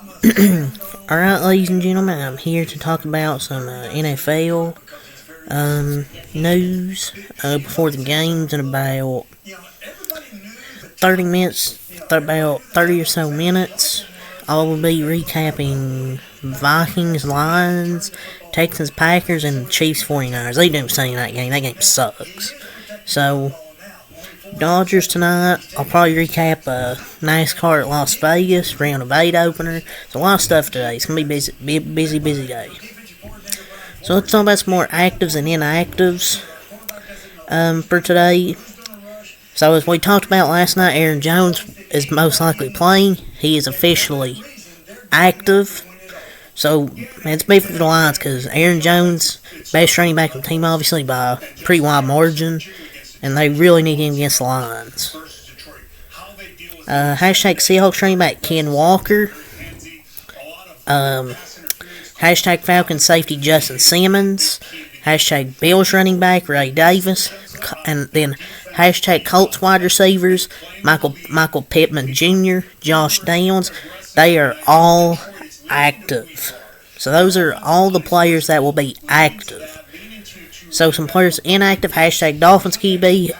Alright, ladies and gentlemen, I'm here to talk about some NFL news before the games in about 30 minutes, about 30 or so minutes. I will be recapping Vikings, Lions, Texans, Packers, and Chiefs 49ers. They didn't say that game. That game sucks. So, Dodgers tonight. I'll probably recap NASCAR at Las Vegas, round of 8 opener. There's a lot of stuff today. It's going to be busy day. So let's talk about some more actives and inactives for today. So as we talked about last night, Aaron Jones is most likely playing. He is officially active. So it's big for the Lions because Aaron Jones, best running back on the team, obviously by a pretty wide margin. And they really need him against the Lions. Hashtag Seahawks running back Ken Walker. Hashtag Falcons safety Justin Simmons. Hashtag Bills running back Ray Davis. And then hashtag Colts wide receivers Michael Pittman Jr., Josh Downs. They are all active. So those are all the players that will be active. So some players inactive, hashtag Dolphins QB,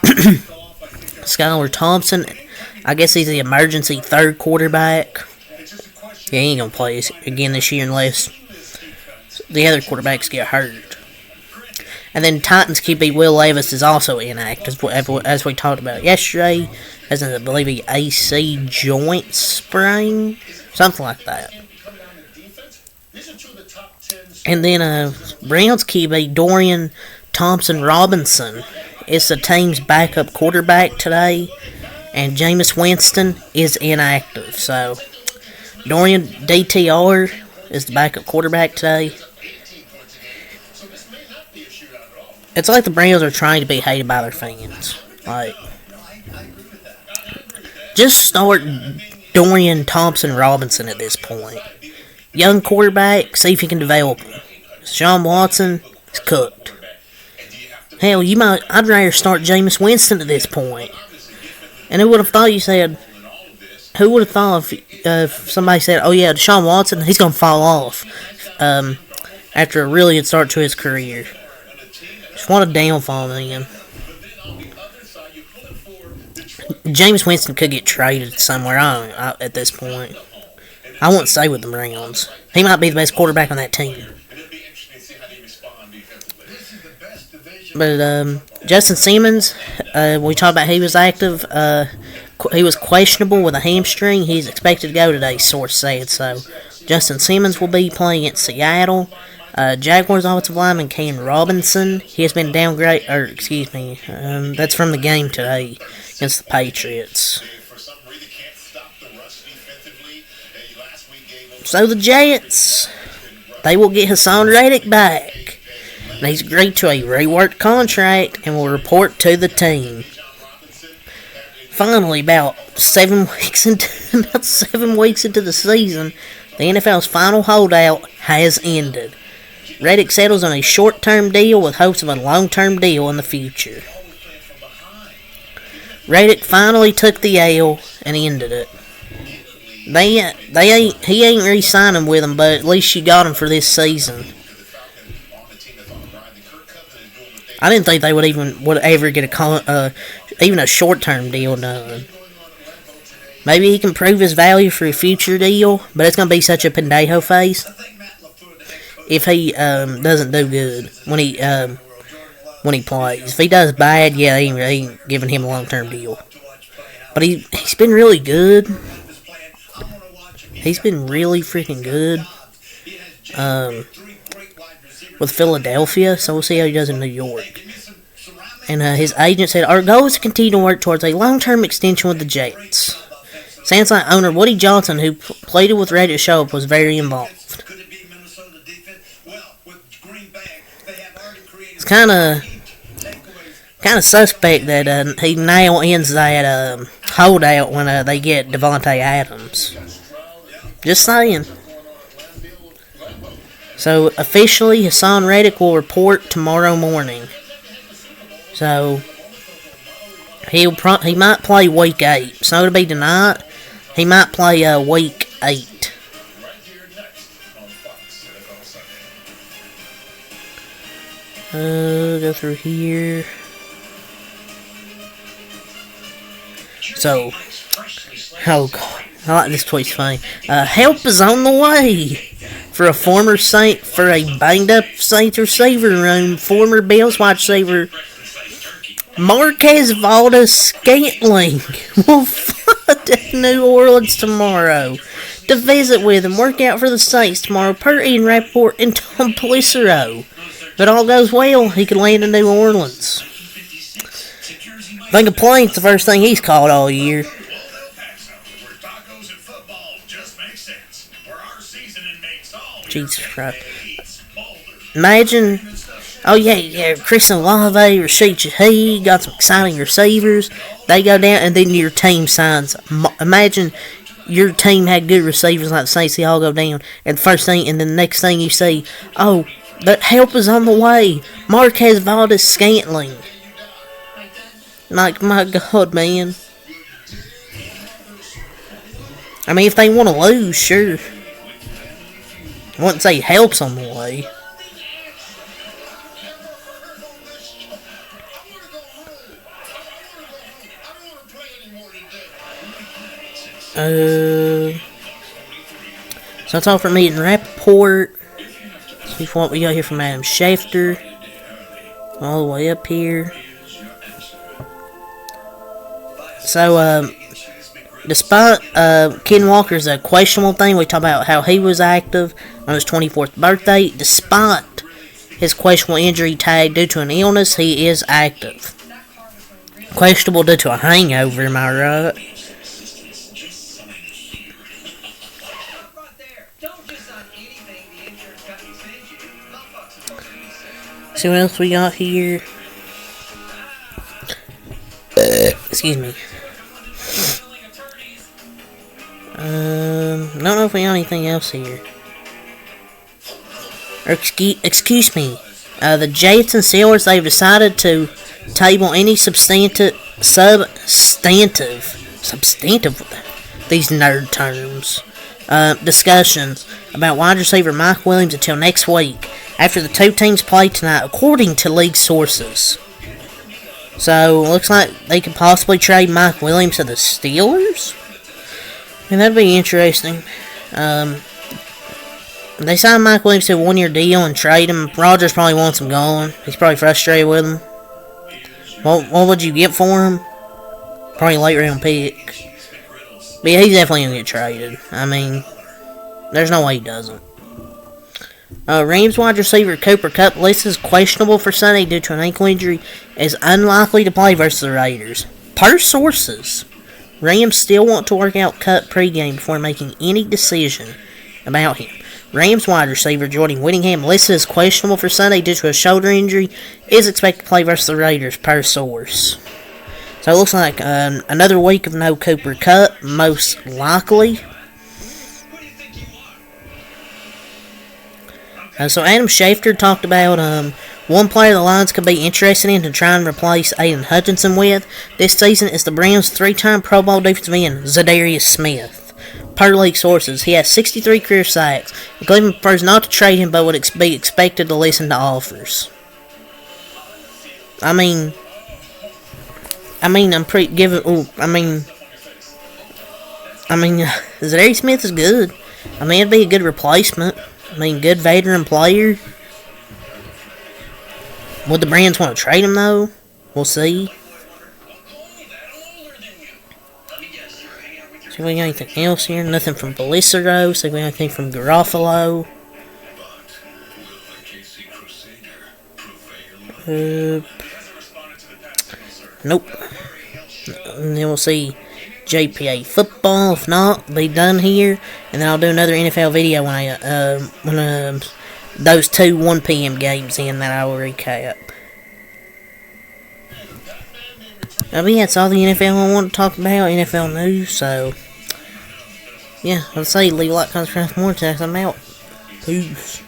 Skylar Thompson. I guess he's the emergency third quarterback. Yeah, he ain't going to play again this year unless the other quarterbacks get hurt. And then Titans QB Will Levis is also inactive, as we talked about yesterday, as in, I believe, he AC joint sprain, something like that. And then Browns QB Dorian Thompson-Robinson is the team's backup quarterback today, and Jameis Winston is inactive. So, Dorian DTR is the backup quarterback today. It's like the Browns are trying to be hated by their fans. Like, just start Dorian Thompson-Robinson at this point. Young quarterback, see if you can develop him. Sean Watson is cooked. Hell, I'd rather start Jameis Winston at this point. And who would have thought if somebody said, oh yeah, Deshaun Watson, he's going to fall off after a really good start to his career. Just what a downfall, man. Jameis Winston could get traded somewhere at this point. I won't say with the Browns. He might be the best quarterback on that team. But Justin Simmons, we talked about he was active. He was questionable with a hamstring. He's expected to go today, source said. So Justin Simmons will be playing at Seattle. Jaguars offensive lineman Ken Robinson, he has been downgraded. That's from the game today against the Patriots. So the Jets, they will get Hassan Reddick back. And he's agreed to a reworked contract and will report to the team. Finally, about 7 weeks into the season, the NFL's final holdout has ended. Reddick settles on a short-term deal with hopes of a long-term deal in the future. Reddick finally took the L and ended it. He ain't re-signing with them, but at least you got him for this season. I didn't think they would ever get even a short-term deal done. Maybe he can prove his value for a future deal, but it's gonna be such a pendejo face if he doesn't do good when he plays. If he does bad, yeah, he ain't giving him a long-term deal. But he's been really good. He's been really freaking good with Philadelphia, so we'll see how he does in New York. And his agent said, our goal is to continue to work towards a long-term extension with the Jets. Sounds like owner Woody Johnson, who pleaded with Reddick to show up, was very involved. It's kind of suspect that he now ends that holdout when they get Devontae Adams. Just saying. So, officially, Hassan Reddick will report tomorrow morning. So, he might play week 8. It's not going to be tonight. He might play week 8. Go through here. So, oh god, I like this tweet's funny. Help is on the way for a banged up Saints receiver room. Former Bills wide receiver Marquez Valdes-Scantling will fly to New Orleans tomorrow to visit with and work out for the Saints tomorrow, per Ian Rappaport and Tom Pelissero. If it all goes well, he could land in New Orleans. I think a plane's the first thing he's called all year. Jesus Christ. Imagine, oh yeah, Chris Olave, Rashid Shaheed, got some exciting receivers. They go down, and then your team signs. Imagine your team had good receivers like the Saints, they all go down, and the next thing you see, oh, that help is on the way. Marquez Valdes-Scantling. Like, my God, man. I mean, if they want to lose, sure. I wouldn't say help's on the way. So that's all from me and Rappaport. See what we got here from Adam Schefter. All the way up here. So, despite Ken Walker's questionable thing, we talked about how he was active on his 24th birthday. Despite his questionable injury tag due to an illness, he is active. Questionable due to a hangover, am I right? See what else we got here? Excuse me. Don't know if we got anything else here. Or excuse me. The Jets and Steelers, they've decided to table any substantive, these nerd terms, discussions about wide receiver Mike Williams until next week, after the two teams play tonight, according to league sources. So, looks like they could possibly trade Mike Williams to the Steelers? I mean, that'd be interesting. They signed Mike Williams to a one-year deal and trade him. Rodgers probably wants him gone. He's probably frustrated with him. What would you get for him? Probably a late-round pick. But yeah, he's definitely going to get traded. I mean, there's no way he doesn't. Rams wide receiver Cooper Kupp listed as questionable for Sunday due to an ankle injury, is unlikely to play versus the Raiders. Per sources, Rams still want to work out Kupp pregame before making any decision about him. Rams wide receiver Jordan Whittingham, listed as questionable for Sunday due to a shoulder injury, is expected to play versus the Raiders, per source. So it looks like another week of no Cooper Kupp, most likely. So Adam Schefter talked about one player the Lions could be interested in to try and replace Aiden Hutchinson with this season is the Browns' three-time Pro Bowl defensive end, Zadarius Smith. Per league sources, he has 63 career sacks. Cleveland prefers not to trade him, but would be expected to listen to offers. Zadarius Smith is good. I mean, it'd be a good replacement. I mean, good veteran player. Would the Browns want to trade him, though? We'll see. See if we got anything else here. Nothing from Pelissero. See if we got anything from Garofalo. Nope. And then we'll see JPA football. If not, be done here, and then I'll do another NFL video when those two 1 p.m. games in that I will recap. But yeah, that's all the NFL I want to talk about, NFL news. So yeah, I'll say leave a like, comment, subscribe, more text. I'm out. Peace.